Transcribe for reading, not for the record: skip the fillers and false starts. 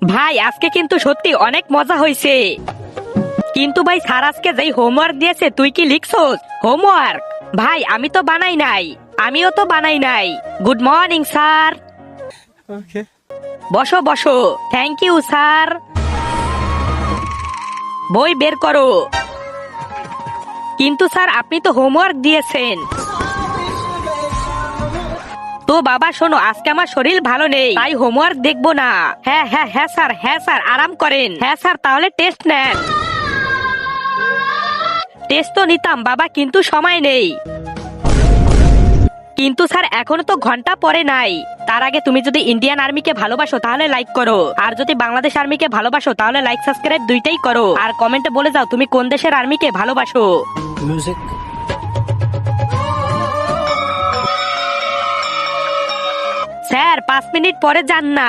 ভাই আজকে কিন্তু সত্যি অনেক মজা হয়েছে। কিন্তু ভাই স্যার আজকে যেই হোমওয়ার্ক দিয়েছে তুই কি লিখছস হোমওয়ার্ক? ভাই আমি তো বানাই নাই, আমিও তো বানাই নাই। Good morning sir. Okay. বসো বসো। Thank you sir. বই বের করো। কিন্তু স্যার আপনি তো হোমওয়ার্ক দিয়েছেন। তো বাবা শোনো, আজকে আমার শরীর ভালো নেই, তাই হোমওয়ার্ক দেখবো না। হ্যাঁ হ্যাঁ হ্যাঁ স্যার, হ্যাঁ স্যার আরাম করেন। হ্যাঁ স্যার তাহলে টেস্ট নেন। টেস্ট তো নিতাম বাবা, কিন্তু সময় নেই। কিন্তু স্যার এখনো তো ঘন্টা পরে নাই। তার আগে তুমি যদি ইন্ডিয়ান আর্মিকে ভালোবাসো তাহলে লাইক করো, আর যদি বাংলাদেশ আর্মিকে ভালোবাসো তাহলে লাইক সাবস্ক্রাইব দুইটাই করো, আর কমেন্টে বলে যাও তুমি কোন দেশের আর্মিকে ভালোবাসো। Music. স্যার 5 মিনিট পরে যান না।